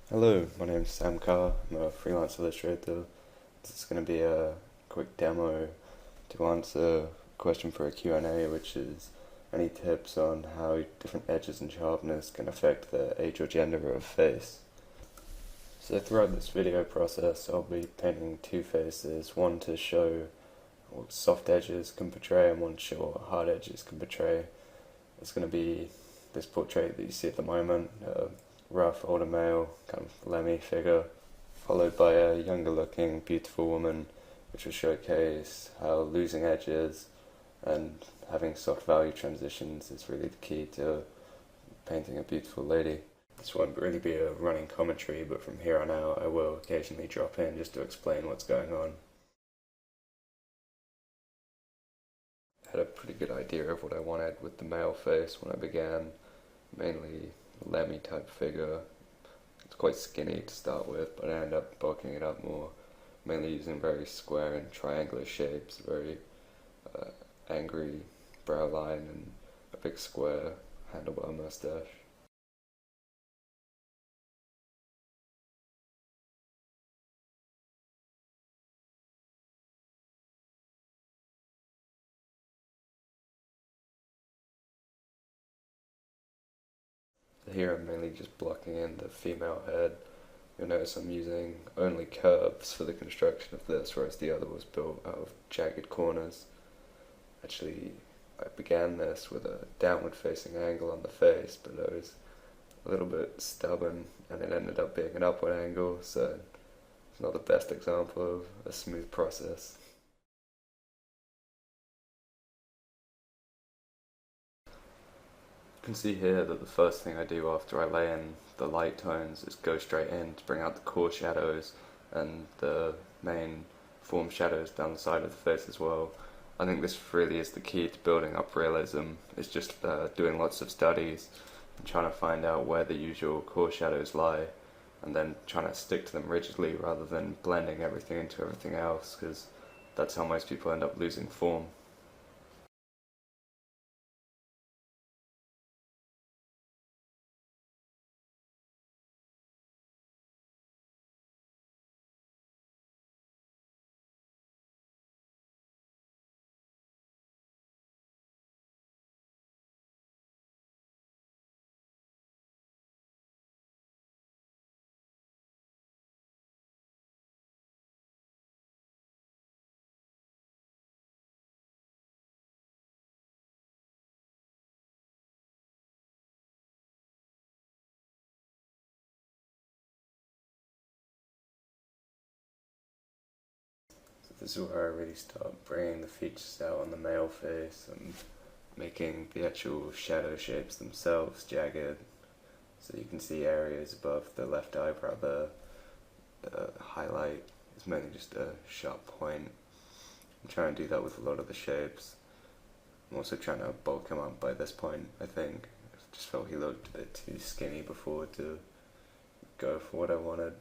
Hello, my name is Sam Carr. I'm a freelance illustrator. This is going to be a quick demo to answer a question for a Q&A, which is any tips on how different edges and sharpness can affect the age or gender of a face. So throughout this video process, I'll be painting two faces, one to show what soft edges can portray and one to show what hard edges can portray. It's going to be this portrait that you see at the moment, rough older male, kind of Lemmy figure, followed by a younger looking beautiful woman, which will showcase how losing edges and having soft value transitions is really the key to painting a beautiful lady. This won't really be a running commentary, but from here on out I will occasionally drop in just to explain what's going on. I had a pretty good idea of what I wanted with the male face when I began, mainly Lemmy type figure. It's quite skinny to start with, but I ended up bulking it up more, mainly using very square and triangular shapes, very angry brow line and a big square handlebar mustache. Here I'm mainly just blocking in the female head. You'll notice I'm using only curves for the construction of this, whereas the other was built out of jagged corners. Actually, I began this with a downward facing angle on the face, but I was a little bit stubborn and it ended up being an upward angle, so it's not the best example of a smooth process. You can see here that the first thing I do after I lay in the light tones is go straight in to bring out the core shadows and the main form shadows down the side of the face as well. I think this really is the key to building up realism, is just doing lots of studies and trying to find out where the usual core shadows lie and then trying to stick to them rigidly rather than blending everything into everything else, because that's how most people end up losing form. So this is where I really start bringing the features out on the male face and making the actual shadow shapes themselves jagged. So you can see areas above the left eyebrow there. The highlight is mainly just a sharp point. I'm trying to do that with a lot of the shapes. I'm also trying to bulk him up by this point, I think. I just felt he looked a bit too skinny before to go for what I wanted.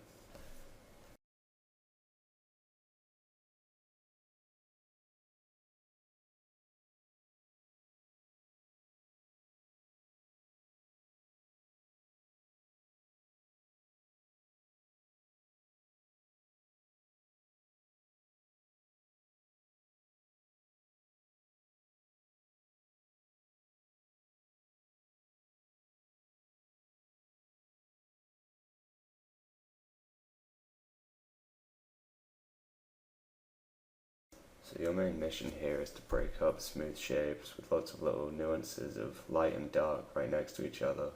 So your main mission here is to break up smooth shapes with lots of little nuances of light and dark right next to each other.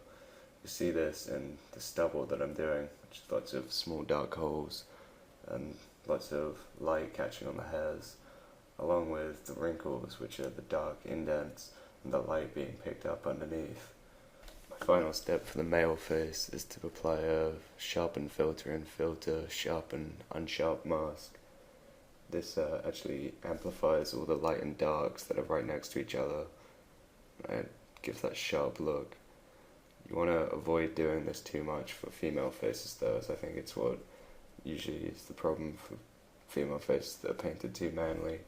You see this in the stubble that I'm doing, which is lots of small dark holes and lots of light catching on the hairs, along with the wrinkles, which are the dark indents and the light being picked up underneath. My final step for the male face is to apply a sharpen filter and filter sharpen unsharp mask. This actually amplifies all the light and darks that are right next to each other. It gives that sharp look. You want to avoid doing this too much for female faces though, as I think it's what usually is the problem for female faces that are painted too manly.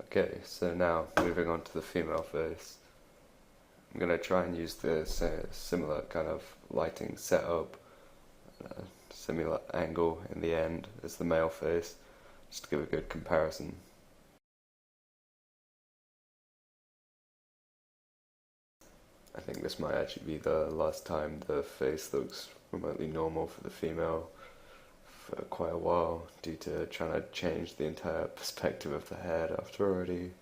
Okay, so now moving on to the female face. I'm going to try and use the similar kind of lighting setup, similar angle in the end as the male face, just to give a good comparison. I think this might actually be the last time the face looks remotely normal for the female for quite a while, due to trying to change the entire perspective of the head after already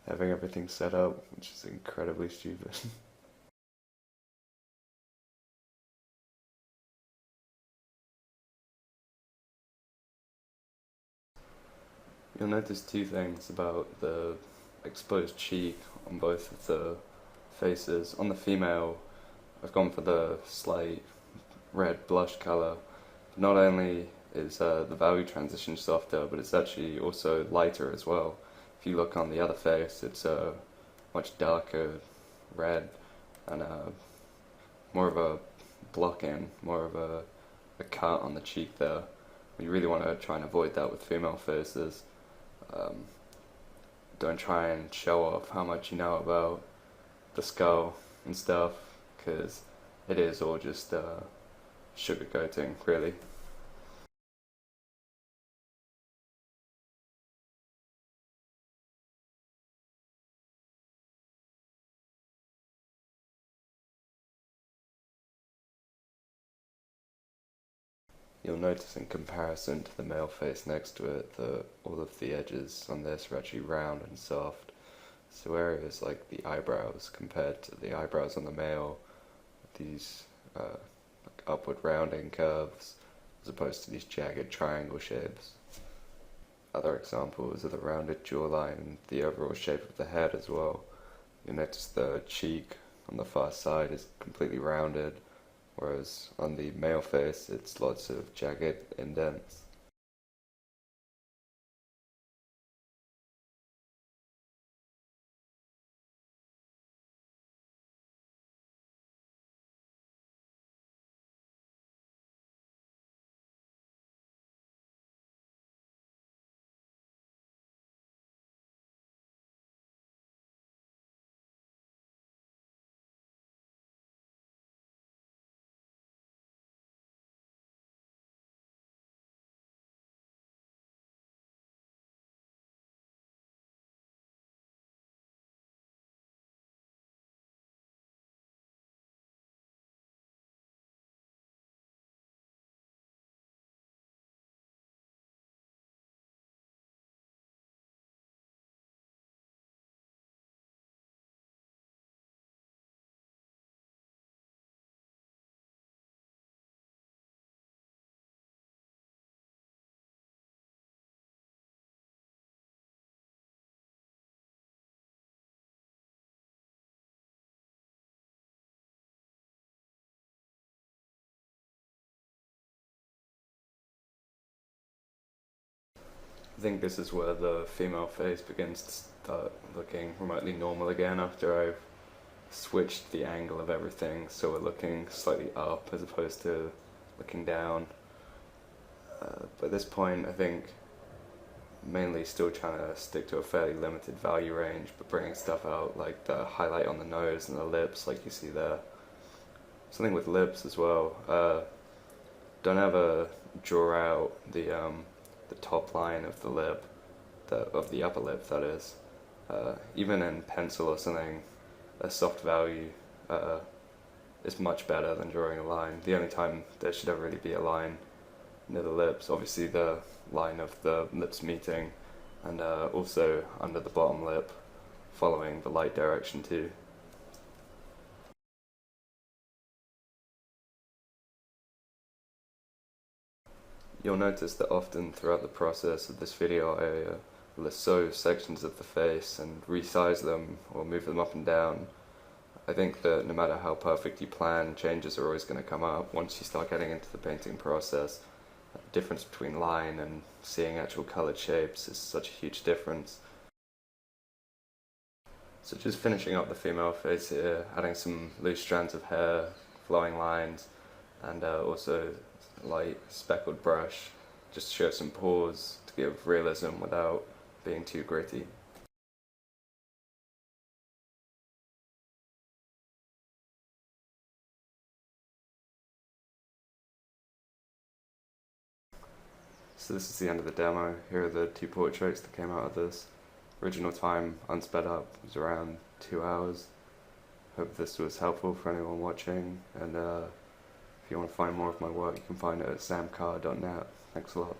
having everything set up, which is incredibly stupid. You'll notice two things about the exposed cheek on both of the faces. On the female, I've gone for the slight red blush colour. Not only is the value transition softer, but it's actually also lighter as well. If you look on the other face, it's a much darker red and more of a block in, more of a cut on the cheek there. You really want to try and avoid that with female faces. Don't try and show off how much you know about the skull and stuff, because it is all just sugarcoating, really. You'll notice in comparison to the male face next to it that all of the edges on this are actually round and soft. So areas like the eyebrows compared to the eyebrows on the male, these like upward rounding curves as opposed to these jagged triangle shapes. Other examples are the rounded jawline and the overall shape of the head as well. You'll notice the cheek on the far side is completely rounded, whereas on the male face it's lots of jagged indents. I think this is where the female face begins to start looking remotely normal again after I've switched the angle of everything, so we're looking slightly up as opposed to looking down. By this point, I think mainly still trying to stick to a fairly limited value range, but bringing stuff out like the highlight on the nose and the lips, like you see there. Something with lips as well. Don't ever draw out the top line of the lip, of the upper lip, that is. Even in pencil or something, a soft value is much better than drawing a line. The only time there should ever really be a line near the lips, obviously the line of the lips meeting, and also under the bottom lip, following the light direction too. You'll notice that often throughout the process of this video I lasso sections of the face and resize them or move them up and down. I think that no matter how perfect you plan, changes are always going to come up once you start getting into the painting process. The difference between line and seeing actual coloured shapes is such a huge difference. So just finishing up the female face here, adding some loose strands of hair, flowing lines, and also light speckled brush, just to show some pores to give realism without being too gritty. So this is the end of the demo. Here are the two portraits that came out of this. Original time, unsped up, was around 2 hours. Hope this was helpful for anyone watching, and if you want to find more of my work, you can find it at samcar.net. Thanks a lot.